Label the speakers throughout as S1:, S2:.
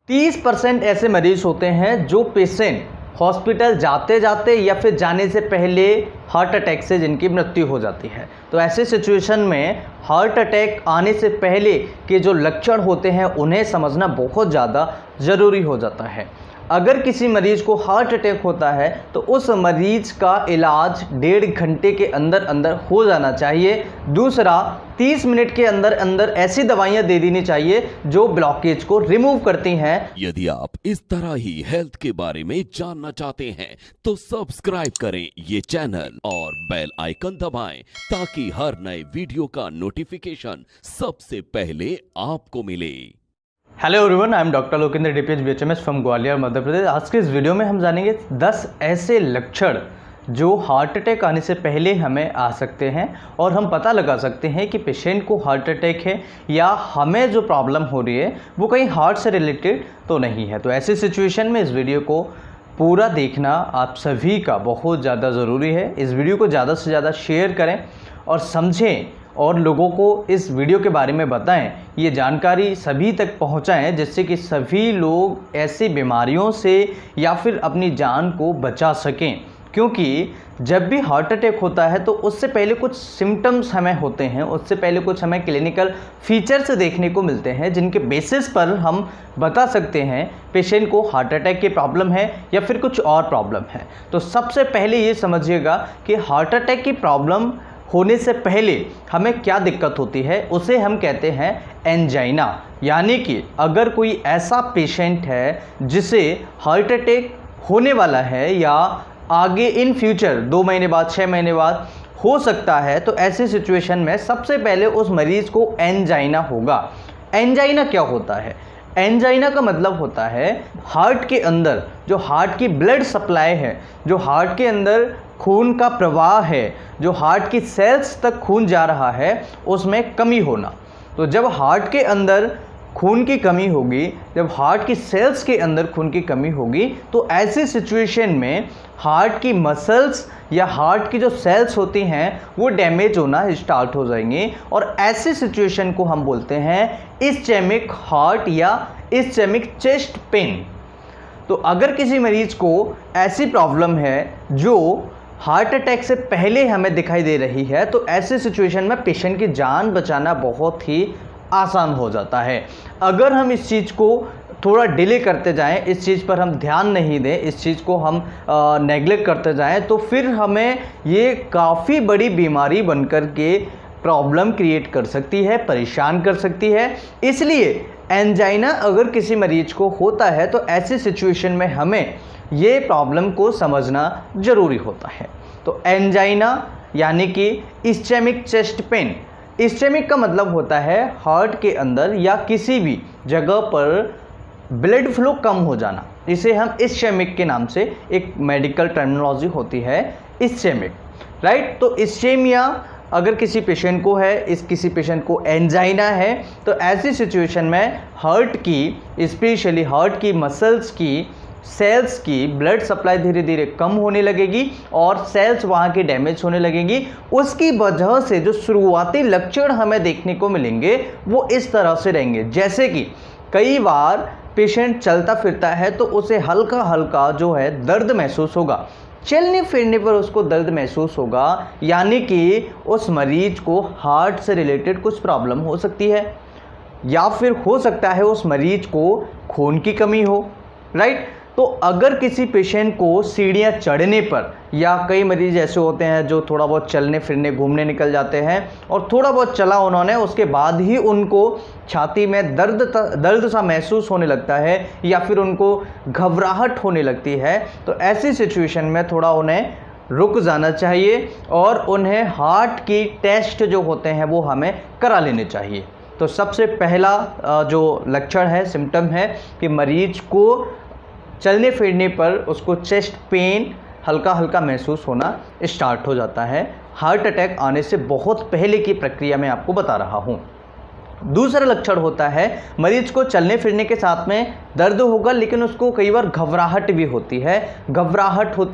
S1: 30% ऐसे मरीज होते हैं जो पेशेंट हॉस्पिटल जाते जाते या फिर जाने से पहले हार्ट अटैक से जिनकी मृत्यु हो जाती है। तो ऐसे सिचुएशन में हार्ट अटैक आने से पहले के जो लक्षण होते हैं उन्हें समझना बहुत ज़्यादा ज़रूरी हो जाता है। अगर किसी मरीज़ को हार्ट अटैक होता है तो उस मरीज़ का इलाज 1.5 घंटे के अंदर अंदर हो जाना चाहिए। दूसरा, 30 मिनट के अंदर अंदर ऐसी दवाइयाँ दे देनी चाहिए जो ब्लॉकेज को रिमूव करती हैं।
S2: यदि आप इस तरह ही हेल्थ के बारे में जानना चाहते हैं तो सब्सक्राइब करें ये चैनल और बेल आइकन दबाएं ताकि हर नए वीडियो का नोटिफिकेशन सबसे पहले आपको मिले।
S1: Hello everyone, I am doctor Lokendra DPH BHMS from Gwalior Madhya Pradesh. आज के इस वीडियो में हम जानेंगे 10 ऐसे लक्षण जो हार्ट अटैक आने से पहले हमें आ सकते हैं और हम पता लगा सकते हैं कि पेशेंट को हार्ट अटैक है या हमें जो प्रॉब्लम हो रही है वो कहीं हार्ट से रिलेटेड तो नहीं है। तो ऐसी सिचुएशन में इस वीडियो को पूरा देखना आप सभी का बहुत ज़्यादा ज़रूरी है। इस वीडियो को ज़्यादा से ज़्यादा शेयर करें और समझें और लोगों को इस वीडियो के बारे में बताएं, ये जानकारी सभी तक पहुंचाएं जिससे कि सभी लोग ऐसी बीमारियों से या फिर अपनी जान को बचा सकें। क्योंकि जब भी हार्ट अटैक होता है तो उससे पहले कुछ सिम्टम्स हमें होते हैं, उससे पहले कुछ हमें क्लिनिकल फीचर्स देखने को मिलते हैं जिनके बेसिस पर हम बता सकते हैं पेशेंट को हार्ट अटैक की प्रॉब्लम है या फिर कुछ और प्रॉब्लम है। तो सबसे पहले ये समझिएगा कि हार्ट अटैक की प्रॉब्लम होने से पहले हमें क्या दिक्कत होती है, उसे हम कहते हैं एंजाइना। यानी कि अगर कोई ऐसा पेशेंट है जिसे हार्ट अटैक होने वाला है या आगे इन फ्यूचर 2 महीने बाद 6 महीने बाद हो सकता है, तो ऐसी सिचुएशन में सबसे पहले उस मरीज़ को एंजाइना होगा। एंजाइना क्या होता है? एंजाइना का मतलब होता है हार्ट के अंदर जो हार्ट की ब्लड सप्लाई है, जो हार्ट के अंदर खून का प्रवाह है, जो हार्ट की सेल्स तक खून जा रहा है, उसमें कमी होना। तो जब हार्ट के अंदर खून की कमी होगी, जब हार्ट की सेल्स के अंदर खून की कमी होगी, तो ऐसी सिचुएशन में हार्ट की मसल्स या हार्ट की जो सेल्स होती हैं वो डैमेज होना स्टार्ट हो जाएंगे और ऐसी सिचुएशन को हम बोलते हैं इस्चेमिक हार्ट या इस्चेमिक चेस्ट पेन। तो अगर किसी मरीज़ को ऐसी प्रॉब्लम है जो हार्ट अटैक से पहले हमें दिखाई दे रही है, तो ऐसे सिचुएशन में पेशेंट की जान बचाना बहुत ही आसान हो जाता है। अगर हम इस चीज़ को थोड़ा डिले करते जाएं, इस चीज़ पर हम ध्यान नहीं दें, इस चीज़ को हम नेग्लेक्ट करते जाएं, तो फिर हमें ये काफ़ी बड़ी बीमारी बनकर के प्रॉब्लम क्रिएट कर सकती है, परेशान कर सकती है। इसलिए एंजाइना अगर किसी मरीज को होता है तो ऐसी सिचुएशन में हमें ये प्रॉब्लम को समझना ज़रूरी होता है। तो एंजाइना यानी कि इस्चेमिक चेस्ट पेन। इस्चेमिक का मतलब होता है हार्ट के अंदर या किसी भी जगह पर ब्लड फ्लो कम हो जाना। इसे हम इस्चेमिक के नाम से एक मेडिकल टर्मिनोलॉजी होती है, इस्चेमिक, राइट। तो इस्चेमिया अगर किसी पेशेंट को है, किसी पेशेंट को एंजाइना है, तो ऐसी सिचुएशन में हार्ट की, स्पेशली हार्ट की मसल्स की, सेल्स की ब्लड सप्लाई धीरे धीरे कम होने लगेगी और सेल्स वहाँ की डैमेज होने लगेंगी। उसकी वजह से जो शुरुआती लक्षण हमें देखने को मिलेंगे वो इस तरह से रहेंगे, जैसे कि कई बार पेशेंट चलता फिरता है तो उसे हल्का हल्का जो है दर्द महसूस होगा, चलने फिरने पर उसको दर्द महसूस होगा, यानी कि उस मरीज को हार्ट से रिलेटेड कुछ प्रॉब्लम हो सकती है। या फिर हो सकता है उस मरीज को खून की कमी हो, राइट। तो अगर किसी पेशेंट को सीढ़ियाँ चढ़ने पर, या कई मरीज ऐसे होते हैं जो थोड़ा बहुत चलने फिरने घूमने निकल जाते हैं और थोड़ा बहुत चला उन्होंने, उसके बाद ही उनको छाती में दर्द सा महसूस होने लगता है या फिर उनको घबराहट होने लगती है, तो ऐसी सिचुएशन में थोड़ा उन्हें रुक जाना चाहिए और उन्हें हार्ट की टेस्ट जो होते हैं वो हमें करा लेने चाहिए। तो सबसे पहला जो लक्षण है, सिम्टम है कि मरीज को चलने फिरने पर उसको चेस्ट पेन हल्का हल्का महसूस होना स्टार्ट हो जाता है। हार्ट अटैक आने से बहुत पहले की प्रक्रिया मैं आपको बता रहा हूँ। दूसरा लक्षण होता है मरीज को चलने फिरने के साथ में दर्द होगा, लेकिन उसको कई बार घबराहट भी होती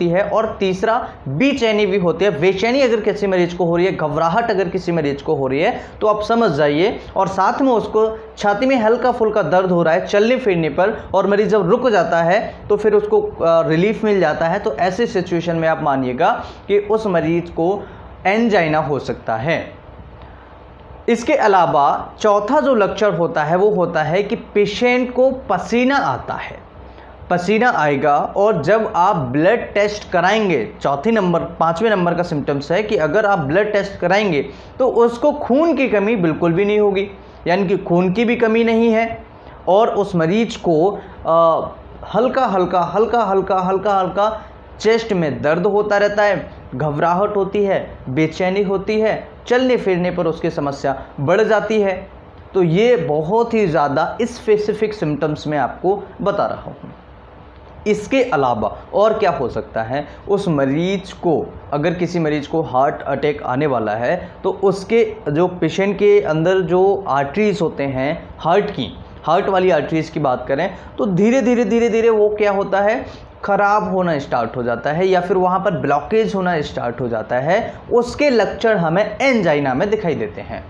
S1: है, और तीसरा बेचैनी भी होती है। बेचैनी अगर किसी मरीज को हो रही है, घबराहट अगर किसी मरीज को हो रही है तो आप समझ जाइए, और साथ में उसको छाती में हल्का फुल्का दर्द हो रहा है चलने फिरने पर, और मरीज जब रुक जाता है तो फिर उसको रिलीफ मिल जाता है, तो ऐसी सिचुएशन में आप मानिएगा कि उस मरीज को एंजाइना हो सकता है। इसके अलावा चौथा जो लक्षण होता है वो होता है कि पेशेंट को पसीना आता है, पसीना आएगा, और जब आप ब्लड टेस्ट कराएंगे, पांचवें नंबर का सिम्टम्स है कि अगर आप ब्लड टेस्ट कराएंगे तो उसको खून की कमी बिल्कुल भी नहीं होगी, यानी कि खून की भी कमी नहीं है, और उस मरीज को हल्का हल्का चेस्ट में दर्द होता रहता है, घबराहट होती है, बेचैनी होती है, चलने फिरने पर उसकी समस्या बढ़ जाती है। तो ये बहुत ही ज़्यादा स्पेसिफिक सिम्टम्स मैं आपको बता रहा हूँ। इसके अलावा और क्या हो सकता है, उस मरीज को, अगर किसी मरीज को हार्ट अटैक आने वाला है तो उसके जो पेशेंट के अंदर जो आर्टरीज होते हैं हार्ट वाली आर्टरीज की बात करें तो धीरे धीरे वो क्या होता है, खराब होना स्टार्ट हो जाता है, या फिर वहाँ पर ब्लॉकेज होना स्टार्ट हो जाता है। उसके लक्षण हमें एंजाइना में दिखाई देते हैं।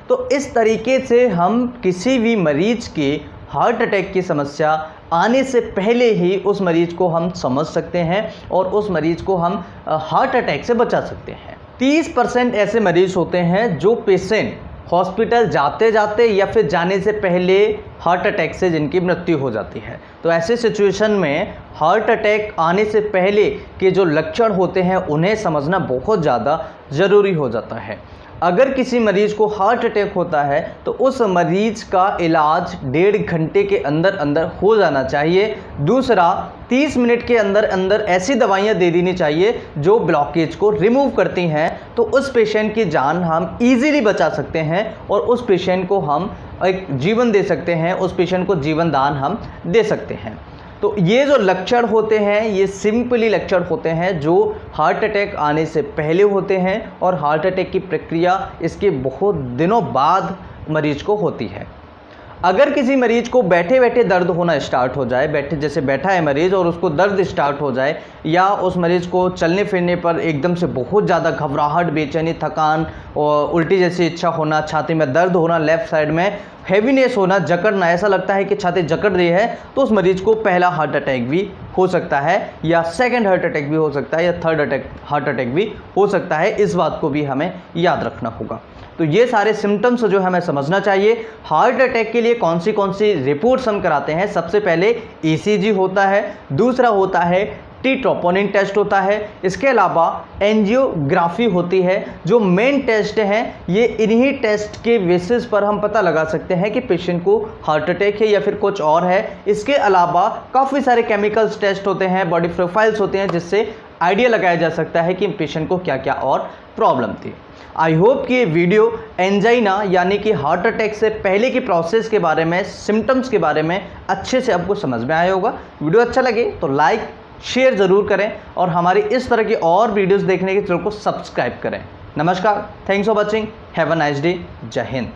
S1: तो इस तरीके से हम किसी भी मरीज के हार्ट अटैक की समस्या आने से पहले ही उस मरीज को हम समझ सकते हैं और उस मरीज को हम हार्ट अटैक से बचा सकते हैं। 30% ऐसे मरीज होते हैं जो पेशेंट हॉस्पिटल जाते या फिर जाने से पहले हार्ट अटैक से जिनकी मृत्यु हो जाती है। तो ऐसे सिचुएशन में हार्ट अटैक आने से पहले के जो लक्षण होते हैं उन्हें समझना बहुत ज़्यादा ज़रूरी हो जाता है। अगर किसी मरीज को हार्ट अटैक होता है तो उस मरीज का इलाज 1.5 घंटे के अंदर हो जाना चाहिए। दूसरा, 30 मिनट के अंदर ऐसी दवाइयाँ दे देनी चाहिए जो ब्लॉकेज को रिमूव करती हैं, तो उस पेशेंट की जान हम इजीली बचा सकते हैं और उस पेशेंट को हम एक जीवन दे सकते हैं, उस पेशेंट को जीवन दान हम दे सकते हैं। तो ये जो लक्षण होते हैं ये सिंपली लक्षण होते हैं जो हार्ट अटैक आने से पहले होते हैं और हार्ट अटैक की प्रक्रिया इसके बहुत दिनों बाद मरीज को होती है। अगर किसी मरीज को बैठे बैठे दर्द होना स्टार्ट हो जाए, जैसे बैठा है मरीज और उसको दर्द स्टार्ट हो जाए, या उस मरीज को चलने फिरने पर एकदम से बहुत ज़्यादा घबराहट, बेचैनी, थकान और उल्टी जैसी इच्छा होना, छाती में दर्द होना, लेफ़्ट साइड में हैवीनेस होना, जकड़ना, ऐसा लगता है कि छाती जकड़ रही है, तो उस मरीज को पहला हार्ट अटैक भी हो सकता है, या सेकंड हार्ट अटैक भी हो सकता है, या थर्ड हार्ट अटैक भी हो सकता है। इस बात को भी हमें याद रखना होगा। तो ये सारे सिम्टम्स जो हमें समझना चाहिए। हार्ट अटैक के लिए कौन सी रिपोर्ट्स हम कराते हैं, सबसे पहले ECG होता है, दूसरा होता है टी ट्रोपोनिन टेस्ट होता है, इसके अलावा एंजियोग्राफी होती है। जो मेन टेस्ट हैं ये इन्हीं टेस्ट के बेसिस पर हम पता लगा सकते हैं कि पेशेंट को हार्ट अटैक है या फिर कुछ और है। इसके अलावा काफ़ी सारे केमिकल्स टेस्ट होते हैं, बॉडी प्रोफाइल्स होते हैं, जिससे आइडिया लगाया जा सकता है कि पेशेंट को क्या क्या और प्रॉब्लम थी। आई होप कि ये वीडियो एंजाइना यानी कि हार्ट अटैक से पहले की प्रोसेस के बारे में, सिम्टम्स के बारे में अच्छे से आपको समझ में आया होगा। वीडियो अच्छा लगे तो लाइक शेयर ज़रूर करें और हमारी इस तरह की और वीडियोस देखने के चैनल को सब्सक्राइब करें। नमस्कार, thanks for watching, have a nice day, जय हिंद।